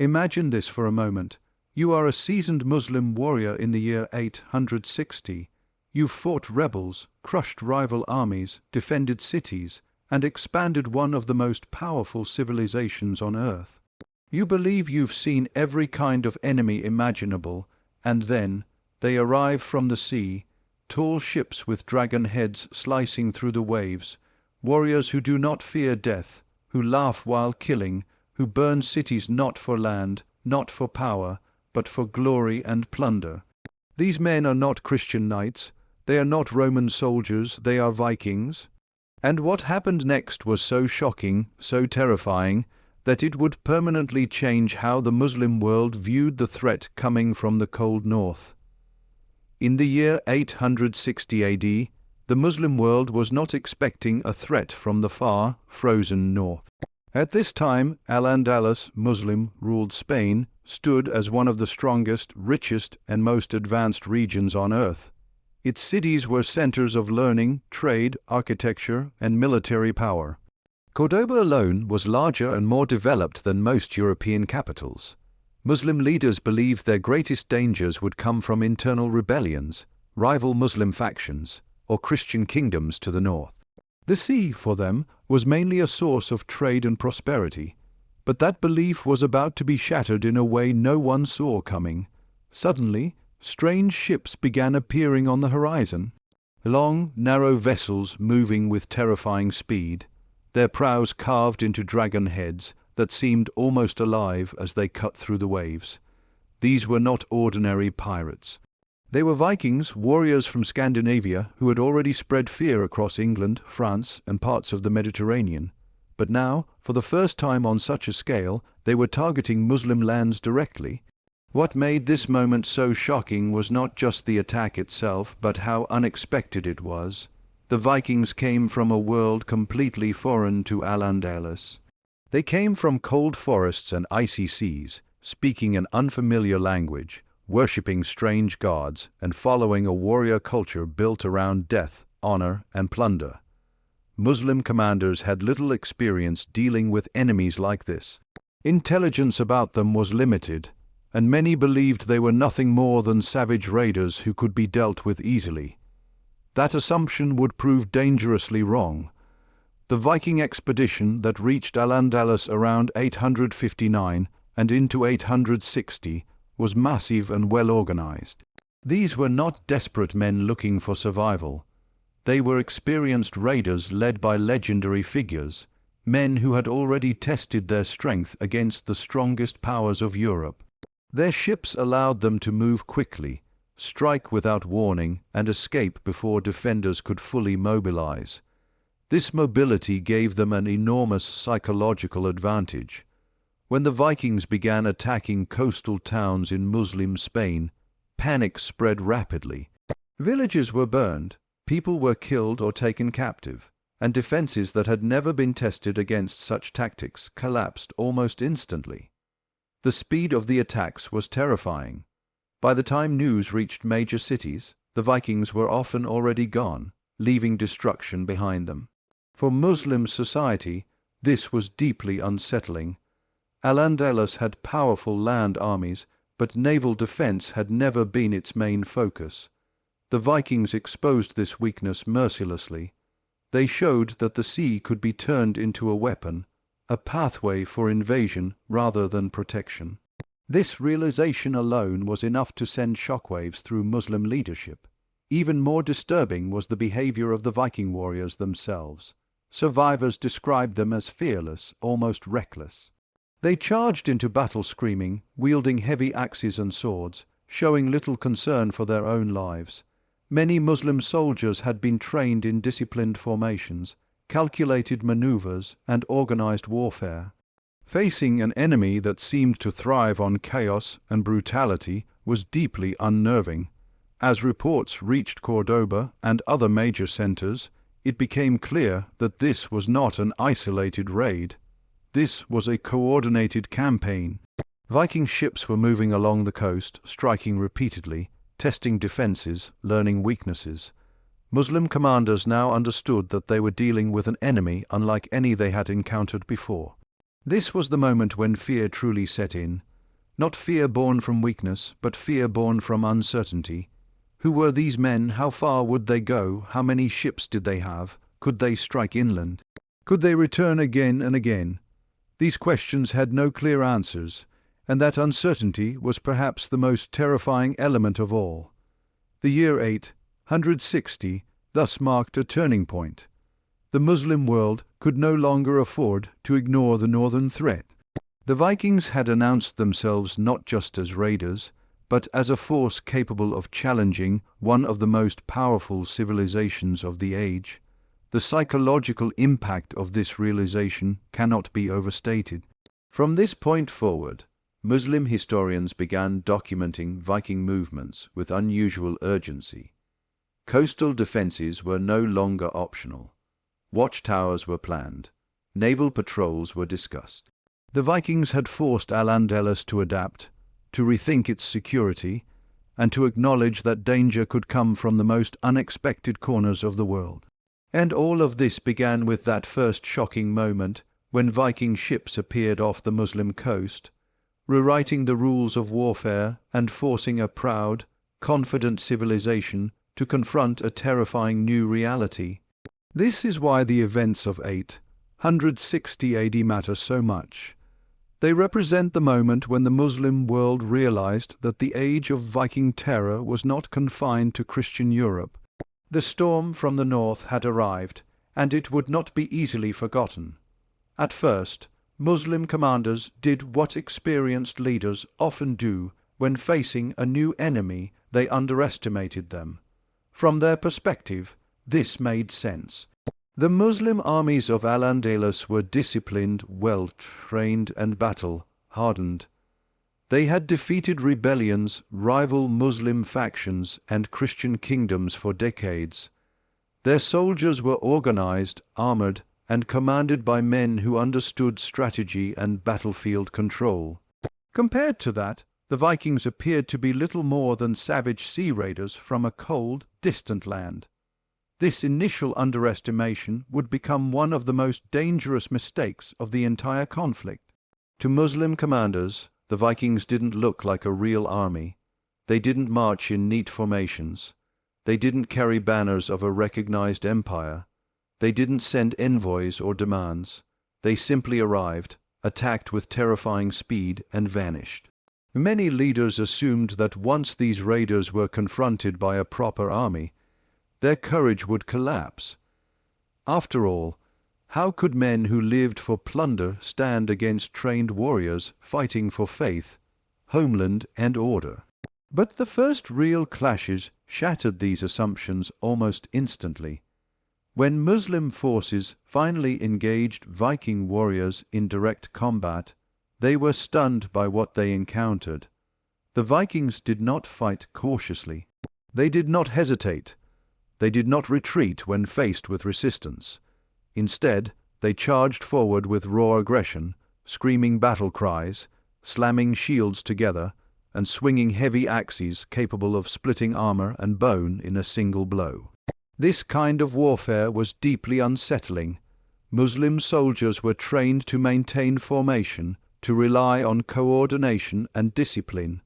Imagine this for a moment. You are a seasoned Muslim warrior in the year 860. You've fought rebels, crushed rival armies, defended cities, and expanded one of the most powerful civilizations on earth. You believe you've seen every kind of enemy imaginable, and then they arrive from the sea, tall ships with dragon heads slicing through the waves, warriors who do not fear death, who laugh while killing, who burn cities not for land, not for power, but for glory and plunder. These men are not Christian knights, they are not Roman soldiers, they are Vikings. And what happened next was so shocking, so terrifying, that it would permanently change how the Muslim world viewed the threat coming from the cold north. In the year 860 AD, the Muslim world was not expecting a threat from the far, frozen north. At this time, Al-Andalus, Muslim-ruled Spain, stood as one of the strongest, richest, and most advanced regions on earth. Its cities were centers of learning, trade, architecture, and military power. Cordoba alone was larger and more developed than most European capitals. Muslim leaders believed their greatest dangers would come from internal rebellions, rival Muslim factions, or Christian kingdoms to the north. The sea, for them, was mainly a source of trade and prosperity, but that belief was about to be shattered in a way no one saw coming. Suddenly, strange ships began appearing on the horizon. Long, narrow vessels moving with terrifying speed, their prows carved into dragon heads that seemed almost alive as they cut through the waves. These were not ordinary pirates. They were Vikings, warriors from Scandinavia who had already spread fear across England, France, and parts of the Mediterranean. But now, for the first time on such a scale, they were targeting Muslim lands directly. What made this moment so shocking was not just the attack itself, but how unexpected it was. The Vikings came from a world completely foreign to Al-Andalus. They came from cold forests and icy seas, speaking an unfamiliar language, worshipping strange gods, and following a warrior culture built around death, honor, and plunder. Muslim commanders had little experience dealing with enemies like this. Intelligence about them was limited, and many believed they were nothing more than savage raiders who could be dealt with easily. That assumption would prove dangerously wrong. The Viking expedition that reached Al-Andalus around 859 and into 860 was massive and well organized. These were not desperate men looking for survival. They were experienced raiders led by legendary figures, men who had already tested their strength against the strongest powers of Europe. Their ships allowed them to move quickly, strike without warning, and escape before defenders could fully mobilize. This mobility gave them an enormous psychological advantage. When the Vikings began attacking coastal towns in Muslim Spain, panic spread rapidly. Villages were burned, people were killed or taken captive, and defenses that had never been tested against such tactics collapsed almost instantly. The speed of the attacks was terrifying. By the time news reached major cities, the Vikings were often already gone, leaving destruction behind them. For Muslim society, this was deeply unsettling. Al-Andalus had powerful land armies, but naval defense had never been its main focus. The Vikings exposed this weakness mercilessly. They showed that the sea could be turned into a weapon, a pathway for invasion rather than protection. This realization alone was enough to send shockwaves through Muslim leadership. Even more disturbing was the behavior of the Viking warriors themselves. Survivors described them as fearless, almost reckless. They charged into battle screaming, wielding heavy axes and swords, showing little concern for their own lives. Many Muslim soldiers had been trained in disciplined formations, calculated maneuvers, and organized warfare. Facing an enemy that seemed to thrive on chaos and brutality was deeply unnerving. As reports reached Cordoba and other major centers, it became clear that this was not an isolated raid. This was a coordinated campaign. Viking ships were moving along the coast, striking repeatedly, testing defenses, learning weaknesses. Muslim commanders now understood that they were dealing with an enemy unlike any they had encountered before. This was the moment when fear truly set in. Not fear born from weakness, but fear born from uncertainty. Who were these men? How far would they go? How many ships did they have? Could they strike inland? Could they return again and again? These questions had no clear answers, and that uncertainty was perhaps the most terrifying element of all. The year 860 thus marked a turning point. The Muslim world could no longer afford to ignore the northern threat. The Vikings had announced themselves not just as raiders, but as a force capable of challenging one of the most powerful civilizations of the age. The psychological impact of this realization cannot be overstated. From this point forward, Muslim historians began documenting Viking movements with unusual urgency. Coastal defenses were no longer optional. Watchtowers were planned. Naval patrols were discussed. The Vikings had forced Al-Andalus to adapt, to rethink its security, and to acknowledge that danger could come from the most unexpected corners of the world. And all of this began with that first shocking moment when Viking ships appeared off the Muslim coast, rewriting the rules of warfare and forcing a proud, confident civilization to confront a terrifying new reality. This is why the events of 860 AD matter so much. They represent the moment when the Muslim world realized that the age of Viking terror was not confined to Christian Europe. The storm from the north had arrived, and it would not be easily forgotten. At first, Muslim commanders did what experienced leaders often do when facing a new enemy. They underestimated them. From their perspective, this made sense. The Muslim armies of Al-Andalus were disciplined, well-trained, and battle-hardened. They had defeated rebellions, rival Muslim factions, and Christian kingdoms for decades. Their soldiers were organized, armored, and commanded by men who understood strategy and battlefield control. Compared to that, the Vikings appeared to be little more than savage sea raiders from a cold, distant land. This initial underestimation would become one of the most dangerous mistakes of the entire conflict. To Muslim commanders, the Vikings didn't look like a real army. They didn't march in neat formations. They didn't carry banners of a recognized empire. They didn't send envoys or demands. They simply arrived, attacked with terrifying speed, and vanished. Many leaders assumed that once these raiders were confronted by a proper army, their courage would collapse. After all, how could men who lived for plunder stand against trained warriors fighting for faith, homeland, and order? But the first real clashes shattered these assumptions almost instantly. When Muslim forces finally engaged Viking warriors in direct combat, they were stunned by what they encountered. The Vikings did not fight cautiously. They did not hesitate. They did not retreat when faced with resistance. Instead, they charged forward with raw aggression, screaming battle cries, slamming shields together, and swinging heavy axes capable of splitting armor and bone in a single blow. This kind of warfare was deeply unsettling. Muslim soldiers were trained to maintain formation, to rely on coordination and discipline.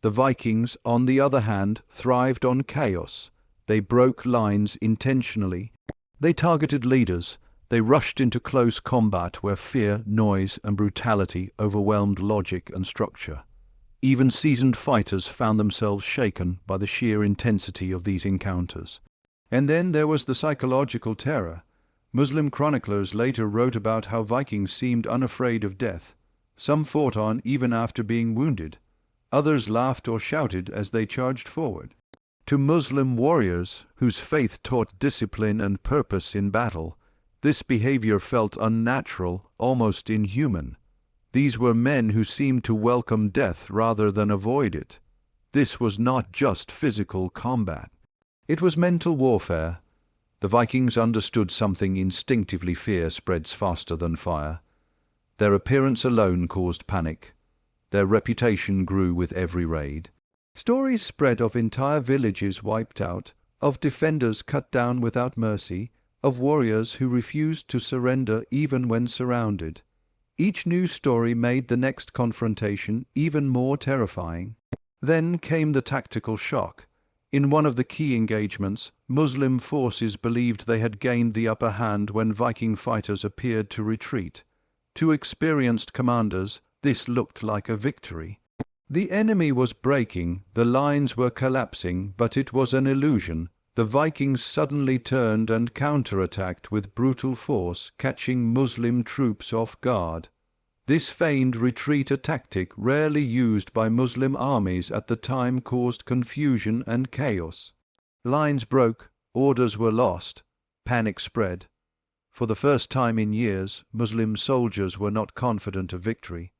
The Vikings, on the other hand, thrived on chaos. They broke lines intentionally. They targeted leaders. They rushed into close combat where fear, noise, and brutality overwhelmed logic and structure. Even seasoned fighters found themselves shaken by the sheer intensity of these encounters. And then there was the psychological terror. Muslim chroniclers later wrote about how Vikings seemed unafraid of death. Some fought on even after being wounded. Others laughed or shouted as they charged forward. To Muslim warriors, whose faith taught discipline and purpose in battle, this behavior felt unnatural, almost inhuman. These were men who seemed to welcome death rather than avoid it. This was not just physical combat. It was mental warfare. The Vikings understood something instinctively: fear spreads faster than fire. Their appearance alone caused panic. Their reputation grew with every raid. Stories spread of entire villages wiped out, of defenders cut down without mercy, of warriors who refused to surrender even when surrounded. Each new story made the next confrontation even more terrifying. Then came the tactical shock. In one of the key engagements, Muslim forces believed they had gained the upper hand when Viking fighters appeared to retreat. To experienced commanders, this looked like a victory. The enemy was breaking, the lines were collapsing, but it was an illusion. The Vikings suddenly turned and counterattacked with brutal force, catching Muslim troops off guard. This feigned retreat, a tactic rarely used by Muslim armies at the time, caused confusion and chaos. Lines broke, orders were lost, panic spread. For the first time in years, Muslim soldiers were not confident of victory.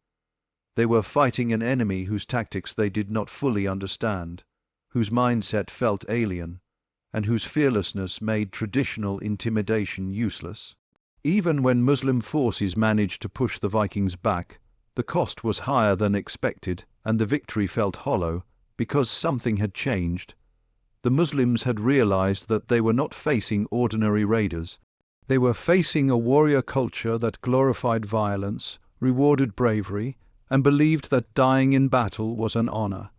They were fighting an enemy whose tactics they did not fully understand, whose mindset felt alien, and whose fearlessness made traditional intimidation useless. Even when Muslim forces managed to push the Vikings back, the cost was higher than expected, and the victory felt hollow because something had changed. The Muslims had realized that they were not facing ordinary raiders. They were facing a warrior culture that glorified violence, rewarded bravery, and believed that dying in battle was an honor.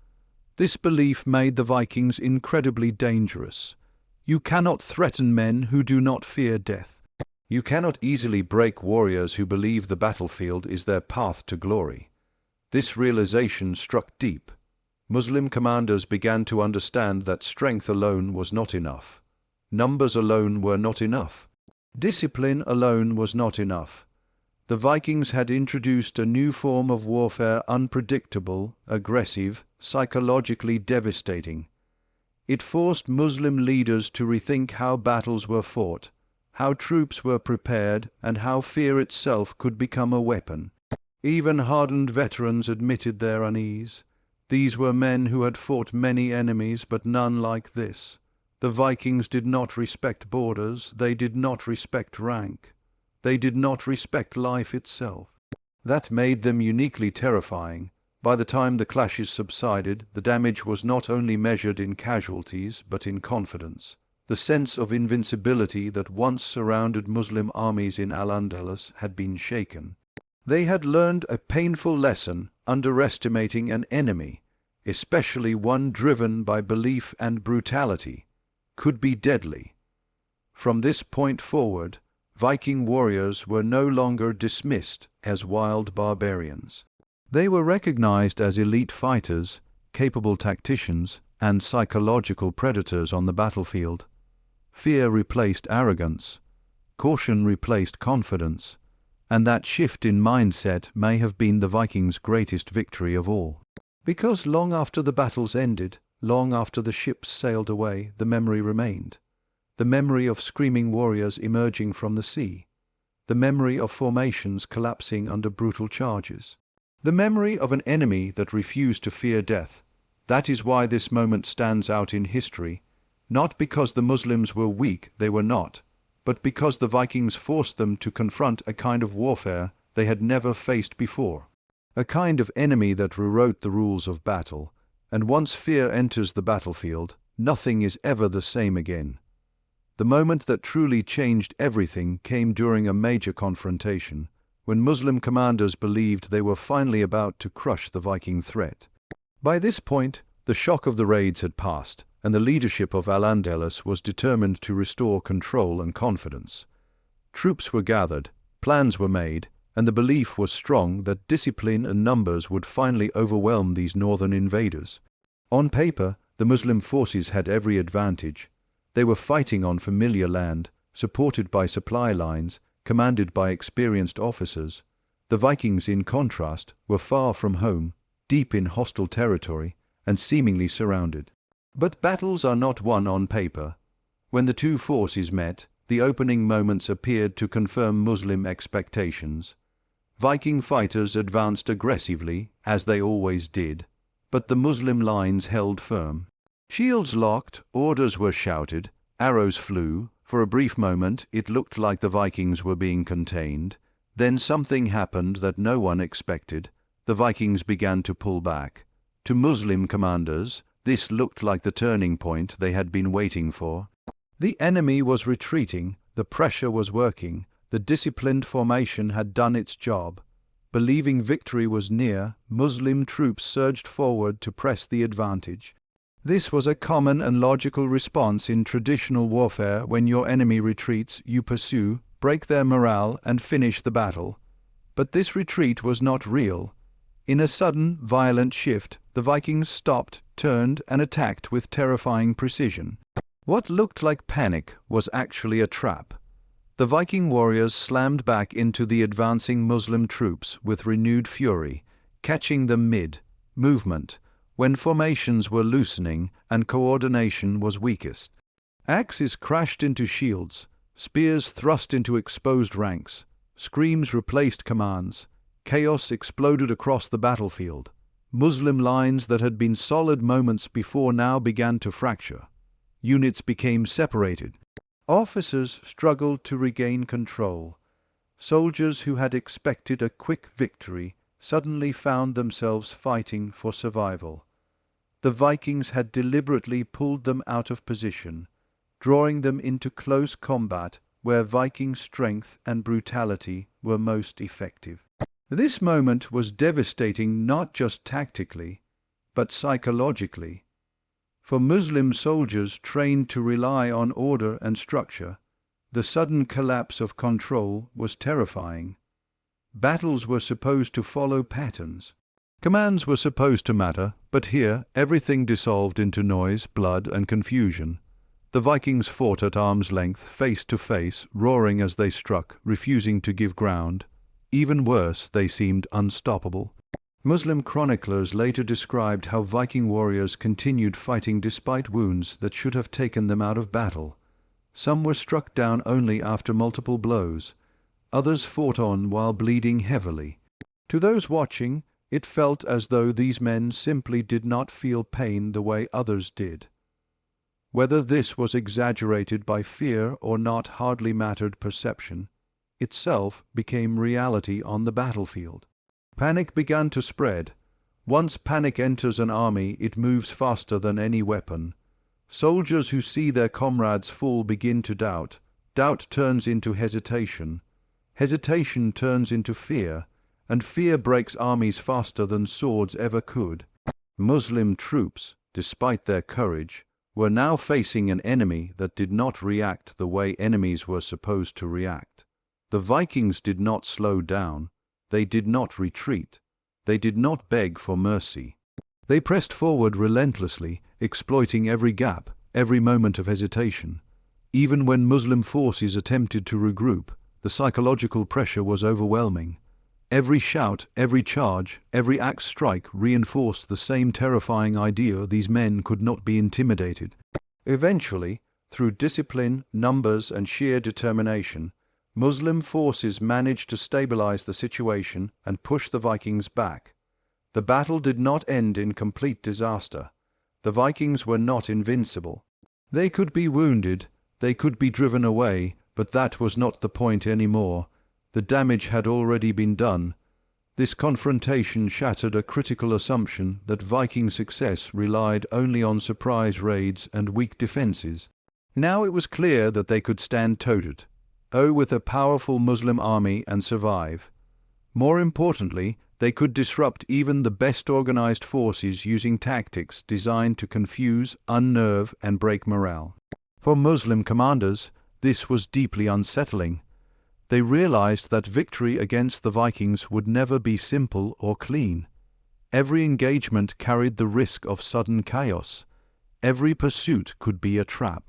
This belief made the Vikings incredibly dangerous. You cannot threaten men who do not fear death. You cannot easily break warriors who believe the battlefield is their path to glory. This realization struck deep. Muslim commanders began to understand that strength alone was not enough. Numbers alone were not enough. Discipline alone was not enough. The Vikings had introduced a new form of warfare, unpredictable, aggressive, psychologically devastating. It forced Muslim leaders to rethink how battles were fought, how troops were prepared, and how fear itself could become a weapon. Even hardened veterans admitted their unease. These were men who had fought many enemies, but none like this. The Vikings did not respect borders, they did not respect rank. They did not respect life itself. That made them uniquely terrifying. By the time the clashes subsided, the damage was not only measured in casualties, but in confidence. The sense of invincibility that once surrounded Muslim armies in Al-Andalus had been shaken. They had learned a painful lesson: underestimating an enemy, especially one driven by belief and brutality, could be deadly. From this point forward, Viking warriors were no longer dismissed as wild barbarians. They were recognized as elite fighters, capable tacticians, and psychological predators on the battlefield. Fear replaced arrogance, caution replaced confidence, and that shift in mindset may have been the Vikings' greatest victory of all. Because long after the battles ended, long after the ships sailed away, the memory remained. The memory of screaming warriors emerging from the sea. The memory of formations collapsing under brutal charges. The memory of an enemy that refused to fear death. That is why this moment stands out in history, not because the Muslims were weak, they were not, but because the Vikings forced them to confront a kind of warfare they had never faced before. A kind of enemy that rewrote the rules of battle, and once fear enters the battlefield, nothing is ever the same again. The moment that truly changed everything came during a major confrontation, when Muslim commanders believed they were finally about to crush the Viking threat. By this point, the shock of the raids had passed, and the leadership of Al-Andalus was determined to restore control and confidence. Troops were gathered, plans were made, and the belief was strong that discipline and numbers would finally overwhelm these northern invaders. On paper, the Muslim forces had every advantage. They were fighting on familiar land, supported by supply lines, commanded by experienced officers. The Vikings, in contrast, were far from home, deep in hostile territory, and seemingly surrounded. But battles are not won on paper. When the two forces met, the opening moments appeared to confirm Muslim expectations. Viking fighters advanced aggressively, as they always did, but the Muslim lines held firm. Shields locked, orders were shouted, arrows flew. For a brief moment, it looked like the Vikings were being contained. Then something happened that no one expected. The Vikings began to pull back. To Muslim commanders, this looked like the turning point they had been waiting for. The enemy was retreating, the pressure was working, the disciplined formation had done its job. Believing victory was near, Muslim troops surged forward to press the advantage. This was a common and logical response in traditional warfare. When your enemy retreats, you pursue, break their morale, and finish the battle. But this retreat was not real. In a sudden, violent shift, the Vikings stopped, turned, and attacked with terrifying precision. What looked like panic was actually a trap. The Viking warriors slammed back into the advancing Muslim troops with renewed fury, catching them mid-movement, when formations were loosening and coordination was weakest. Axes crashed into shields, spears thrust into exposed ranks, screams replaced commands, chaos exploded across the battlefield. Muslim lines that had been solid moments before now began to fracture. Units became separated. Officers struggled to regain control. Soldiers who had expected a quick victory suddenly found themselves fighting for survival. The Vikings had deliberately pulled them out of position, drawing them into close combat where Viking strength and brutality were most effective. This moment was devastating not just tactically, but psychologically. For Muslim soldiers trained to rely on order and structure, the sudden collapse of control was terrifying. Battles were supposed to follow patterns. Commands were supposed to matter, but here everything dissolved into noise, blood, and confusion. The Vikings fought at arm's length, face to face, roaring as they struck, refusing to give ground. Even worse, they seemed unstoppable. Muslim chroniclers later described how Viking warriors continued fighting despite wounds that should have taken them out of battle. Some were struck down only after multiple blows. Others fought on while bleeding heavily. To those watching, it felt as though these men simply did not feel pain the way others did. Whether this was exaggerated by fear or not hardly mattered. Perception itself became reality on the battlefield. Panic began to spread. Once panic enters an army, it moves faster than any weapon. Soldiers who see their comrades fall begin to doubt. Doubt turns into hesitation. Hesitation turns into fear, and fear breaks armies faster than swords ever could. Muslim troops, despite their courage, were now facing an enemy that did not react the way enemies were supposed to react. The Vikings did not slow down. They did not retreat. They did not beg for mercy. They pressed forward relentlessly, exploiting every gap, every moment of hesitation. Even when Muslim forces attempted to regroup, the psychological pressure was overwhelming. Every shout, every charge, every axe strike reinforced the same terrifying idea: these men could not be intimidated. Eventually, through discipline, numbers, and sheer determination, Muslim forces managed to stabilize the situation and push the Vikings back. The battle did not end in complete disaster. The Vikings were not invincible. They could be wounded, they could be driven away, but that was not the point anymore. The damage had already been done. This confrontation shattered a critical assumption that Viking success relied only on surprise raids and weak defenses. Now it was clear that they could stand toe-to-toe with a powerful Muslim army and survive. More importantly, they could disrupt even the best organized forces using tactics designed to confuse, unnerve, and break morale. For Muslim commanders, this was deeply unsettling. They realized that victory against the Vikings would never be simple or clean. Every engagement carried the risk of sudden chaos. Every pursuit could be a trap.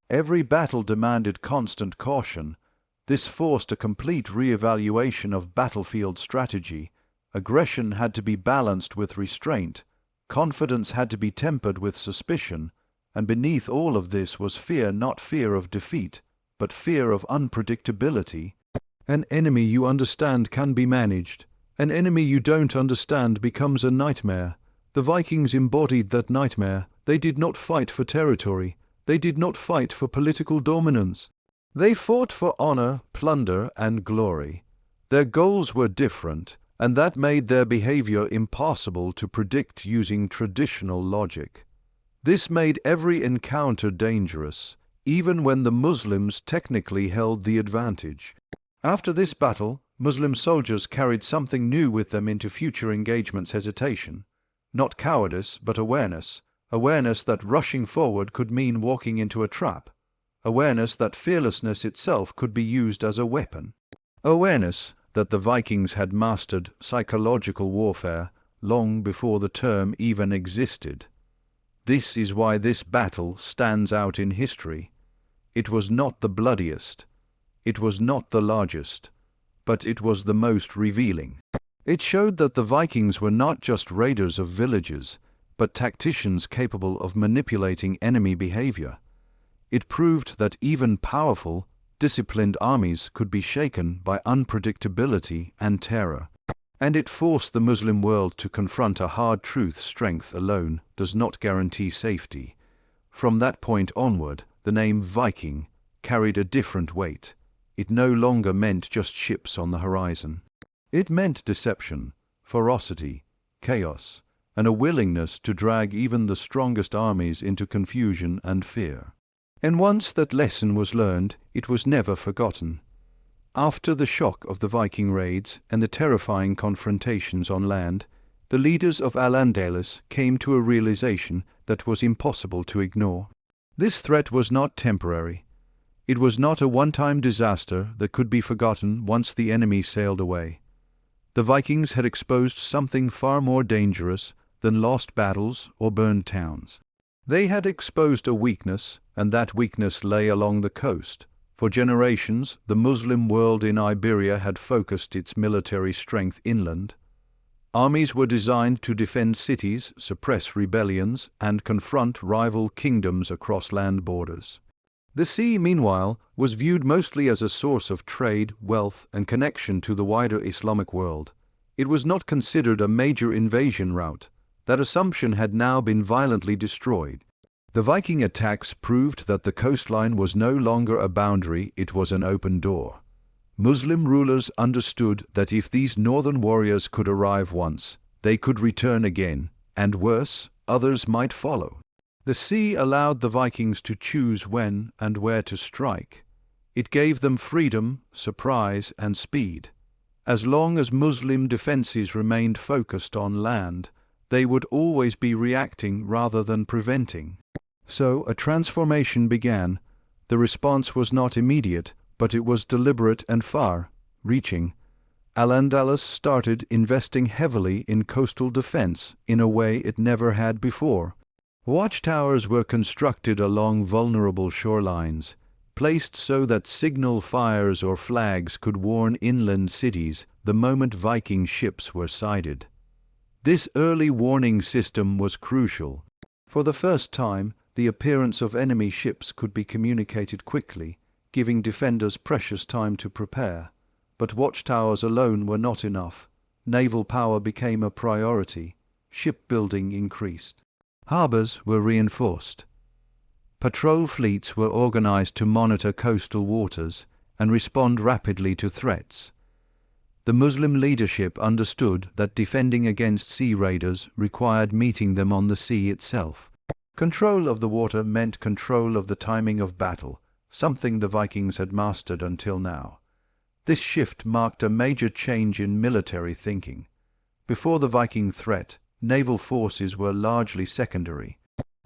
Every battle demanded constant caution. This forced a complete re-evaluation of battlefield strategy. Aggression had to be balanced with restraint. Confidence had to be tempered with suspicion. And beneath all of this was fear, not fear of defeat, but fear of unpredictability. An enemy you understand can be managed. An enemy you don't understand becomes a nightmare. The Vikings embodied that nightmare. They did not fight for territory. They did not fight for political dominance. They fought for honor, plunder, and glory. Their goals were different, and that made their behavior impossible to predict using traditional logic. This made every encounter dangerous, even when the Muslims technically held the advantage. After this battle, Muslim soldiers carried something new with them into future engagements: hesitation. Not cowardice, but awareness. Awareness that rushing forward could mean walking into a trap. Awareness that fearlessness itself could be used as a weapon. Awareness that the Vikings had mastered psychological warfare long before the term even existed. This is why this battle stands out in history. It was not the bloodiest. It was not the largest. But it was the most revealing. It showed that the Vikings were not just raiders of villages, but tacticians capable of manipulating enemy behavior. It proved that even powerful, disciplined armies could be shaken by unpredictability and terror. And it forced the Muslim world to confront a hard truth: strength alone does not guarantee safety. From that point onward, the name Viking carried a different weight. It no longer meant just ships on the horizon. It meant deception, ferocity, chaos, and a willingness to drag even the strongest armies into confusion and fear. And once that lesson was learned, it was never forgotten. After the shock of the Viking raids and the terrifying confrontations on land, the leaders of Al-Andalus came to a realization that was impossible to ignore. This threat was not temporary. It was not a one-time disaster that could be forgotten once the enemy sailed away. The Vikings had exposed something far more dangerous than lost battles or burned towns. They had exposed a weakness, and that weakness lay along the coast. For generations, the Muslim world in Iberia had focused its military strength inland. Armies were designed to defend cities, suppress rebellions, and confront rival kingdoms across land borders. The sea, meanwhile, was viewed mostly as a source of trade, wealth, and connection to the wider Islamic world. It was not considered a major invasion route. That assumption had now been violently destroyed. The Viking attacks proved that the coastline was no longer a boundary, it was an open door. Muslim rulers understood that if these northern warriors could arrive once, they could return again, and worse, others might follow. The sea allowed the Vikings to choose when and where to strike. It gave them freedom, surprise, and speed. As long as Muslim defenses remained focused on land, they would always be reacting rather than preventing. So a transformation began. The response was not immediate, but it was deliberate and far-reaching. Al-Andalus started investing heavily in coastal defense in a way it never had before. Watchtowers were constructed along vulnerable shorelines, placed so that signal fires or flags could warn inland cities the moment Viking ships were sighted. This early warning system was crucial. For the first time, the appearance of enemy ships could be communicated quickly, giving defenders precious time to prepare. But watchtowers alone were not enough. Naval power became a priority. Shipbuilding increased. Harbors were reinforced. Patrol fleets were organized to monitor coastal waters and respond rapidly to threats. The Muslim leadership understood that defending against sea raiders required meeting them on the sea itself. Control of the water meant control of the timing of battle, something the Vikings had mastered until now. This shift marked a major change in military thinking. Before the Viking threat, naval forces were largely secondary.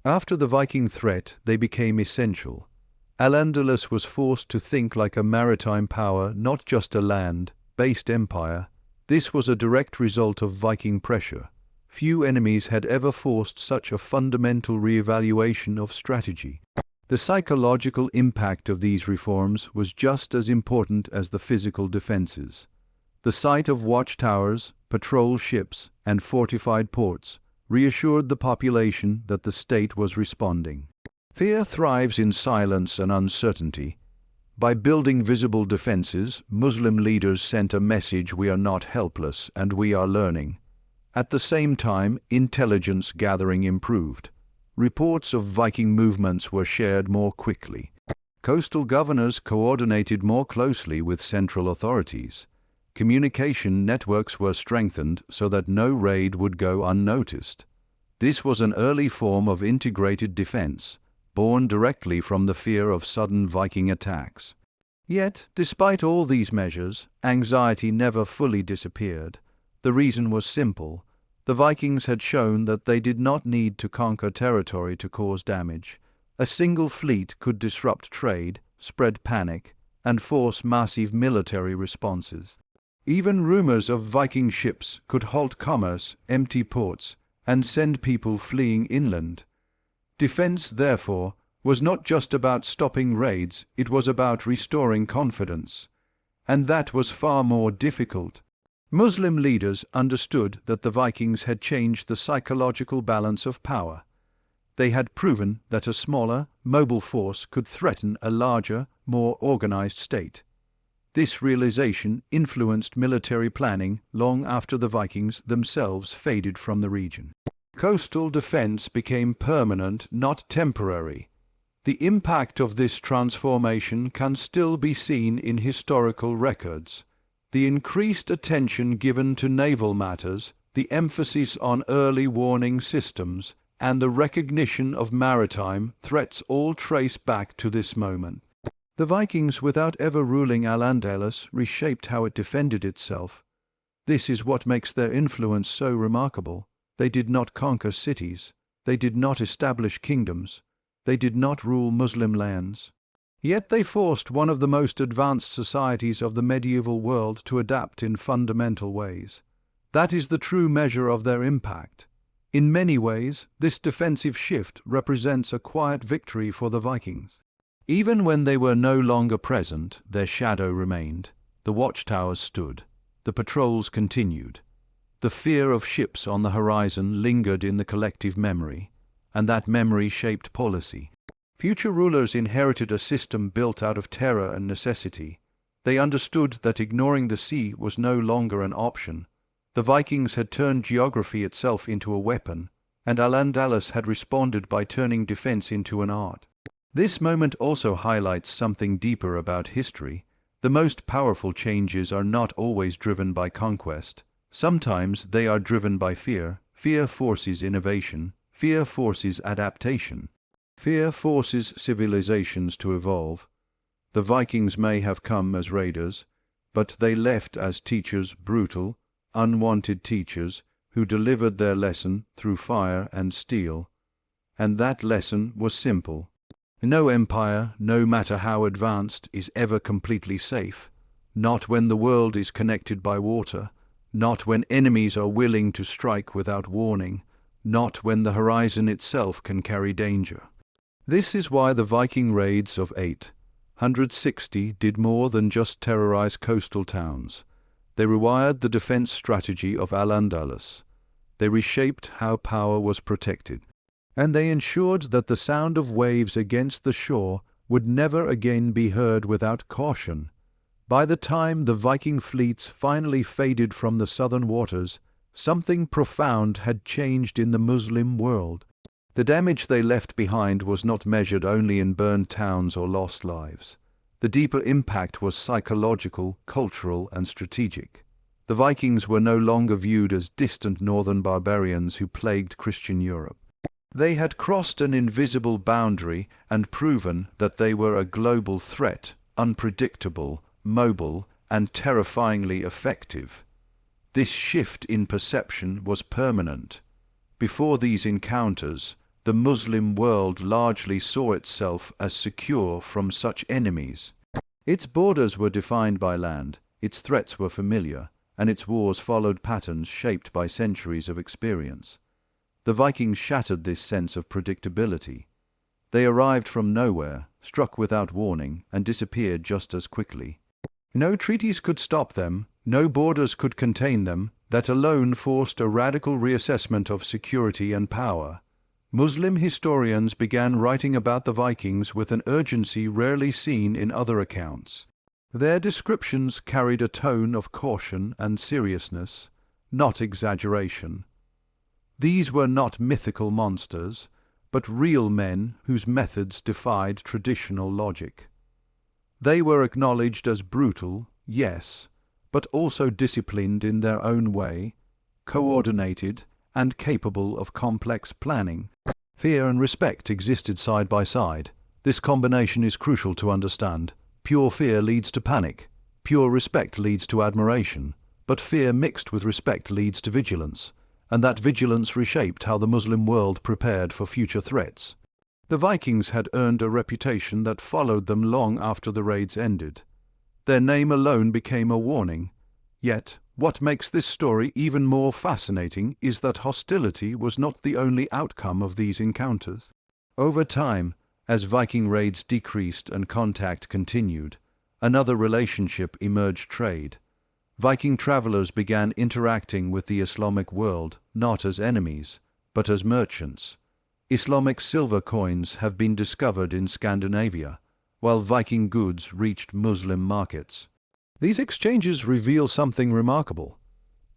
After the Viking threat, they became essential. Al-Andalus was forced to think like a maritime power, not just a land-based empire. This was a direct result of Viking pressure. Few enemies had ever forced such a fundamental re-evaluation of strategy. The psychological impact of these reforms was just as important as the physical defenses. The sight of watchtowers, patrol ships, and fortified ports reassured the population that the state was responding. Fear thrives in silence and uncertainty. By building visible defenses, Muslim leaders sent a message: we are not helpless and we are learning. At the same time, intelligence gathering improved. Reports of Viking movements were shared more quickly. Coastal governors coordinated more closely with central authorities. Communication networks were strengthened so that no raid would go unnoticed. This was an early form of integrated defense, born directly from the fear of sudden Viking attacks. Yet, despite all these measures, anxiety never fully disappeared. The reason was simple. The Vikings had shown that they did not need to conquer territory to cause damage. A single fleet could disrupt trade, spread panic, and force massive military responses. Even rumors of Viking ships could halt commerce, empty ports, and send people fleeing inland. Defense, therefore, was not just about stopping raids, it was about restoring confidence. And that was far more difficult. Muslim leaders understood that the Vikings had changed the psychological balance of power. They had proven that a smaller, mobile force could threaten a larger, more organized state. This realization influenced military planning long after the Vikings themselves faded from the region. Coastal defense became permanent, not temporary. The impact of this transformation can still be seen in historical records. The increased attention given to naval matters, the emphasis on early warning systems, and the recognition of maritime threats all trace back to this moment. The Vikings, without ever ruling Al-Andalus, reshaped how it defended itself. This is what makes their influence so remarkable. They did not conquer cities. They did not establish kingdoms. They did not rule Muslim lands. Yet they forced one of the most advanced societies of the medieval world to adapt in fundamental ways. That is the true measure of their impact. In many ways, this defensive shift represents a quiet victory for the Vikings. Even when they were no longer present, their shadow remained. The watchtowers stood. The patrols continued. The fear of ships on the horizon lingered in the collective memory, and that memory shaped policy. Future rulers inherited a system built out of terror and necessity. They understood that ignoring the sea was no longer an option. The Vikings had turned geography itself into a weapon, and Al-Andalus had responded by turning defense into an art. This moment also highlights something deeper about history. The most powerful changes are not always driven by conquest. Sometimes they are driven by fear. Fear forces innovation. Fear forces adaptation. Fear forces civilizations to evolve. The Vikings may have come as raiders, but they left as teachers, brutal, unwanted teachers who delivered their lesson through fire and steel. And that lesson was simple. No empire, no matter how advanced, is ever completely safe. Not when the world is connected by water. Not when enemies are willing to strike without warning. Not when the horizon itself can carry danger. This is why the Viking raids of 860 did more than just terrorize coastal towns. They rewired the defense strategy of Al-Andalus. They reshaped how power was protected. And they ensured that the sound of waves against the shore would never again be heard without caution. By the time the Viking fleets finally faded from the southern waters, something profound had changed in the Muslim world. The damage they left behind was not measured only in burned towns or lost lives. The deeper impact was psychological, cultural, and strategic. The Vikings were no longer viewed as distant northern barbarians who plagued Christian Europe. They had crossed an invisible boundary and proven that they were a global threat, unpredictable, mobile, and terrifyingly effective. This shift in perception was permanent. Before these encounters, the Muslim world largely saw itself as secure from such enemies. Its borders were defined by land, its threats were familiar, and its wars followed patterns shaped by centuries of experience. The Vikings shattered this sense of predictability. They arrived from nowhere, struck without warning, and disappeared just as quickly. No treaties could stop them, no borders could contain them. That alone forced a radical reassessment of security and power. Muslim historians began writing about the Vikings with an urgency rarely seen in other accounts. Their descriptions carried a tone of caution and seriousness, not exaggeration. These were not mythical monsters, but real men whose methods defied traditional logic. They were acknowledged as brutal, yes, but also disciplined in their own way, coordinated, and capable of complex planning. Fear and respect existed side by side. This combination is crucial to understand. Pure fear leads to panic. Pure respect leads to admiration. But fear mixed with respect leads to vigilance, and that vigilance reshaped how the Muslim world prepared for future threats. The Vikings had earned a reputation that followed them long after the raids ended. Their name alone became a warning. Yet, what makes this story even more fascinating is that hostility was not the only outcome of these encounters. Over time, as Viking raids decreased and contact continued, another relationship emerged: trade. Viking travelers began interacting with the Islamic world not as enemies, but as merchants. Islamic silver coins have been discovered in Scandinavia, while Viking goods reached Muslim markets. These exchanges reveal something remarkable.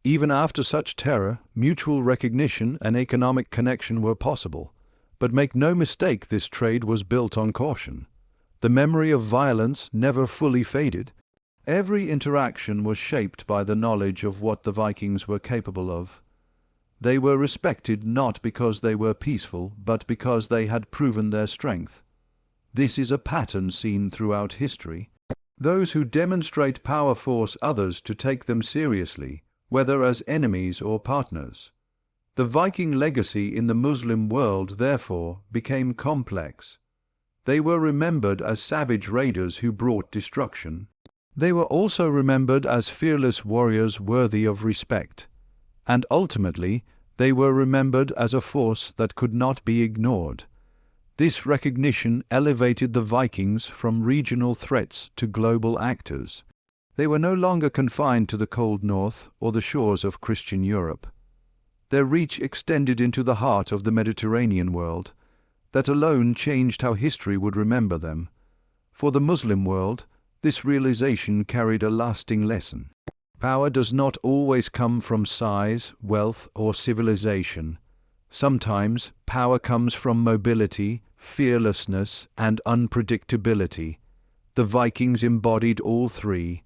Even after such terror, mutual recognition and economic connection were possible. But make no mistake, this trade was built on caution. The memory of violence never fully faded. Every interaction was shaped by the knowledge of what the Vikings were capable of. They were respected not because they were peaceful, but because they had proven their strength. This is a pattern seen throughout history. Those who demonstrate power force others to take them seriously, whether as enemies or partners. The Viking legacy in the Muslim world, therefore, became complex. They were remembered as savage raiders who brought destruction. They were also remembered as fearless warriors worthy of respect. And ultimately, they were remembered as a force that could not be ignored. This recognition elevated the Vikings from regional threats to global actors. They were no longer confined to the cold north or the shores of Christian Europe. Their reach extended into the heart of the Mediterranean world. That alone changed how history would remember them. For the Muslim world, this realization carried a lasting lesson. Power does not always come from size, wealth, or civilization. Sometimes power comes from mobility, fearlessness, and unpredictability. The Vikings embodied all three.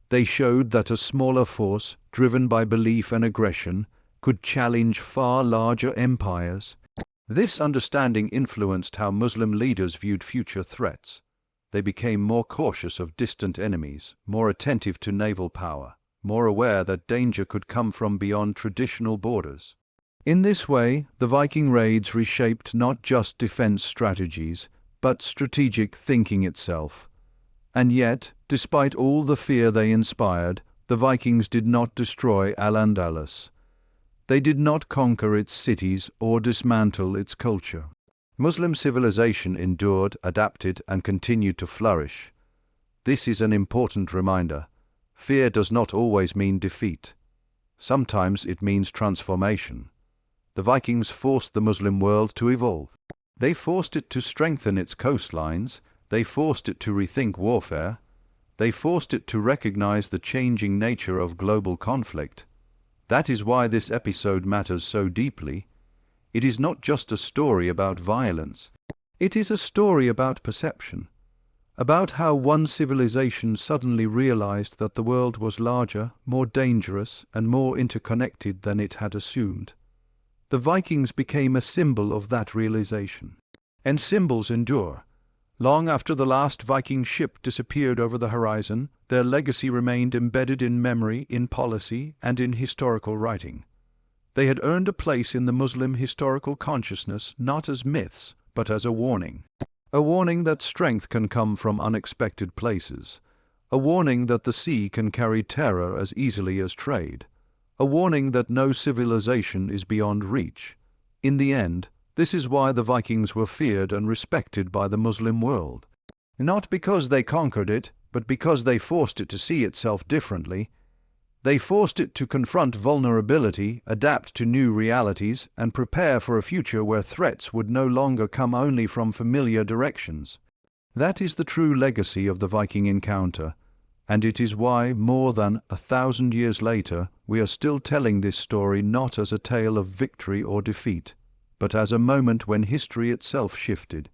They showed that a smaller force, driven by belief and aggression, could challenge far larger empires. This understanding influenced how Muslim leaders viewed future threats. They became more cautious of distant enemies, more attentive to naval power, more aware that danger could come from beyond traditional borders. In this way, the Viking raids reshaped not just defense strategies, but strategic thinking itself. And yet, despite all the fear they inspired, the Vikings did not destroy Al-Andalus. They did not conquer its cities or dismantle its culture. Muslim civilization endured, adapted, and continued to flourish. This is an important reminder. Fear does not always mean defeat. Sometimes it means transformation. The Vikings forced the Muslim world to evolve. They forced it to strengthen its coastlines. They forced it to rethink warfare. They forced it to recognize the changing nature of global conflict. That is why this episode matters so deeply. It is not just a story about violence. It is a story about perception, about how one civilization suddenly realized that the world was larger, more dangerous, and more interconnected than it had assumed. The Vikings became a symbol of that realization. And symbols endure. Long after the last Viking ship disappeared over the horizon, their legacy remained embedded in memory, in policy, and in historical writing. They had earned a place in the Muslim historical consciousness not as myths, but as a warning. A warning that strength can come from unexpected places. A warning that the sea can carry terror as easily as trade. A warning that no civilization is beyond reach. In the end, this is why the Vikings were feared and respected by the Muslim world. Not because they conquered it, but because they forced it to see itself differently. They forced it to confront vulnerability, adapt to new realities, and prepare for a future where threats would no longer come only from familiar directions. That is the true legacy of the Viking encounter. And it is why, more than 1,000 years later, we are still telling this story not as a tale of victory or defeat, but as a moment when history itself shifted,